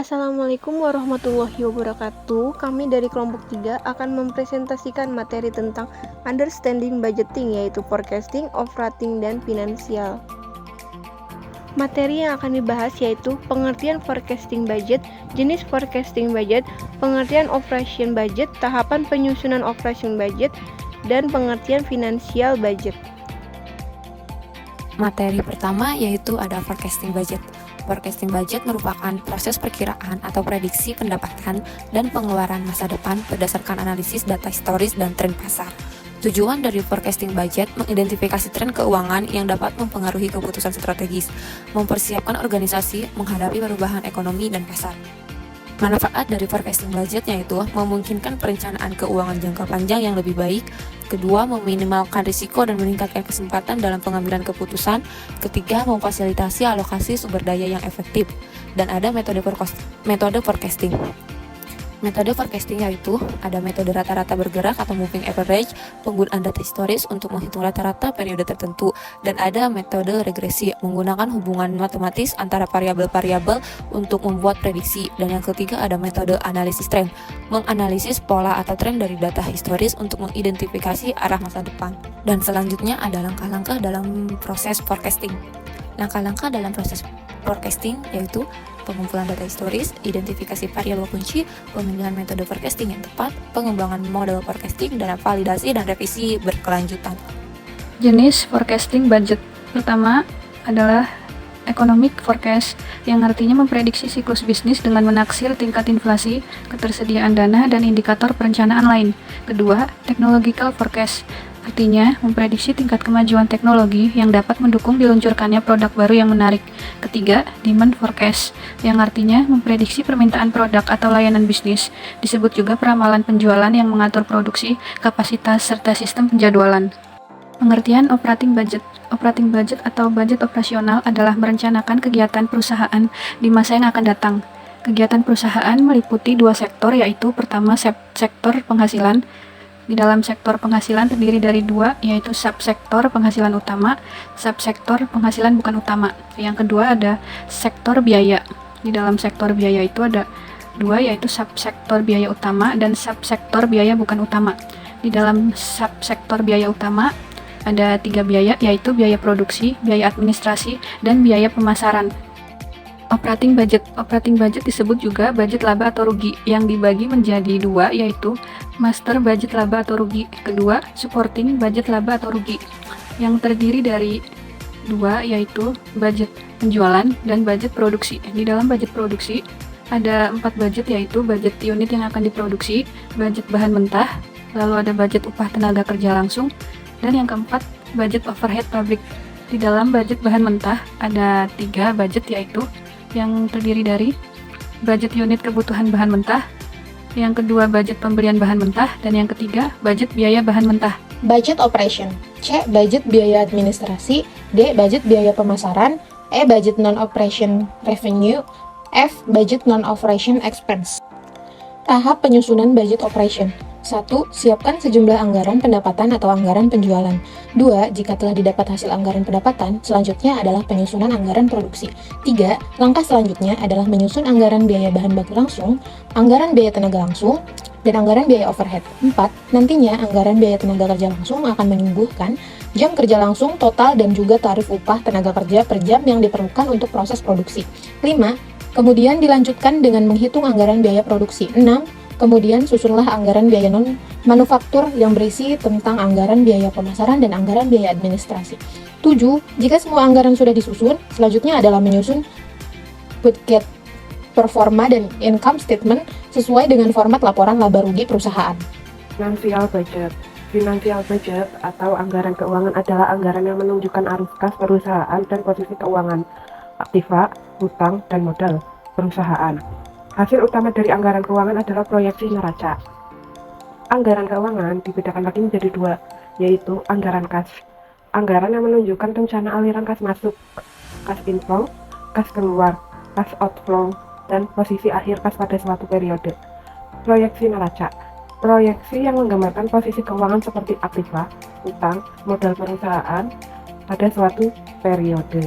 Assalamualaikum warahmatullahi wabarakatuh. Kami dari kelompok 3 akan mempresentasikan materi tentang understanding budgeting, yaitu forecasting, operating, dan finansial. Materi yang akan dibahas yaitu pengertian forecasting budget, jenis forecasting budget, pengertian operation budget, tahapan penyusunan operation budget, dan pengertian finansial budget. Materi pertama yaitu ada forecasting budget. Forecasting budget merupakan proses perkiraan atau prediksi pendapatan dan pengeluaran masa depan berdasarkan analisis data historis dan tren pasar. Tujuan dari forecasting budget mengidentifikasi tren keuangan yang dapat mempengaruhi keputusan strategis, mempersiapkan organisasi menghadapi perubahan ekonomi dan pasar. Manfaat dari forecasting budget yaitu memungkinkan perencanaan keuangan jangka panjang yang lebih baik. Kedua, meminimalkan risiko dan meningkatkan kesempatan dalam pengambilan keputusan. Ketiga, memfasilitasi alokasi sumber daya yang efektif. Dan ada metode forecasting. Metode forecasting yaitu ada metode rata-rata bergerak atau moving average, penggunaan data historis untuk menghitung rata-rata periode tertentu, dan ada metode regresi menggunakan hubungan matematis antara variabel-variabel untuk membuat prediksi. Dan yang ketiga ada metode analisis tren, menganalisis pola atau tren dari data historis untuk mengidentifikasi arah masa depan. Dan selanjutnya ada langkah-langkah dalam proses forecasting. Langkah-langkah dalam proses forecasting yaitu pengumpulan data historis, identifikasi variabel kunci, pemilihan metode forecasting yang tepat, pengembangan model forecasting, dan validasi dan revisi berkelanjutan. Jenis forecasting budget pertama adalah economic forecast, yang artinya memprediksi siklus bisnis dengan menaksir tingkat inflasi, ketersediaan dana, dan indikator perencanaan lain. Kedua, technological forecast, artinya memprediksi tingkat kemajuan teknologi yang dapat mendukung diluncurkannya produk baru yang menarik. Ketiga, demand forecast, yang artinya memprediksi permintaan produk atau layanan bisnis. Disebut juga peramalan penjualan yang mengatur produksi, kapasitas, serta sistem penjadwalan. Pengertian operating budget. Operating budget atau budget operasional adalah merencanakan kegiatan perusahaan di masa yang akan datang. Kegiatan perusahaan meliputi dua sektor, yaitu pertama sektor penghasilan. Di dalam sektor penghasilan terdiri dari dua, yaitu subsektor penghasilan utama, subsektor penghasilan bukan utama. Yang kedua ada sektor biaya. Di dalam sektor biaya itu ada dua, yaitu subsektor biaya utama dan subsektor biaya bukan utama. Di dalam subsektor biaya utama ada tiga biaya, yaitu biaya produksi, biaya administrasi, dan biaya pemasaran. Operating budget. Operating budget disebut juga budget laba atau rugi, yang dibagi menjadi dua, yaitu master budget laba atau rugi. Kedua, supporting budget laba atau rugi, yang terdiri dari dua, yaitu budget penjualan dan budget produksi. Di dalam budget produksi ada 4 budget, yaitu budget unit yang akan diproduksi, budget bahan mentah, lalu ada budget upah tenaga kerja langsung, dan yang keempat, budget overhead pabrik. Di dalam budget bahan mentah ada 3 budget, yaitu yang terdiri dari budget unit kebutuhan bahan mentah, yang kedua budget pembelian bahan mentah, dan yang ketiga budget biaya bahan mentah. Budget operation. C. Budget biaya administrasi. D. Budget biaya pemasaran. E. Budget non-operation revenue. F. Budget non-operation expense. Tahap penyusunan budget operation. 1. Siapkan sejumlah anggaran pendapatan atau anggaran penjualan. 2. Jika telah didapat hasil anggaran pendapatan, selanjutnya adalah penyusunan anggaran produksi. 3. Langkah selanjutnya adalah menyusun anggaran biaya bahan baku langsung, anggaran biaya tenaga langsung, dan anggaran biaya overhead. 4. Nantinya anggaran biaya tenaga kerja langsung akan menyuguhkan jam kerja langsung, total, dan juga tarif upah tenaga kerja per jam yang diperlukan untuk proses produksi. 5. Kemudian dilanjutkan dengan menghitung anggaran biaya produksi. 6. Kemudian susunlah anggaran biaya non-manufaktur yang berisi tentang anggaran biaya pemasaran dan anggaran biaya administrasi. 7. Jika semua anggaran sudah disusun, selanjutnya adalah menyusun budget performa dan income statement sesuai dengan format laporan laba rugi perusahaan. Financial budget. Financial budget atau anggaran keuangan adalah anggaran yang menunjukkan arus kas perusahaan dan posisi keuangan, aktiva, hutang, dan modal perusahaan. Hasil utama dari anggaran keuangan adalah proyeksi neraca. Anggaran keuangan dibedakan lagi menjadi dua, yaitu anggaran kas. Anggaran yang menunjukkan rencana aliran kas masuk, kas inflow, kas keluar, kas outflow, dan posisi akhir kas pada suatu periode. Proyeksi neraca. Proyeksi yang menggambarkan posisi keuangan seperti aktiva, hutang, modal perusahaan pada suatu periode.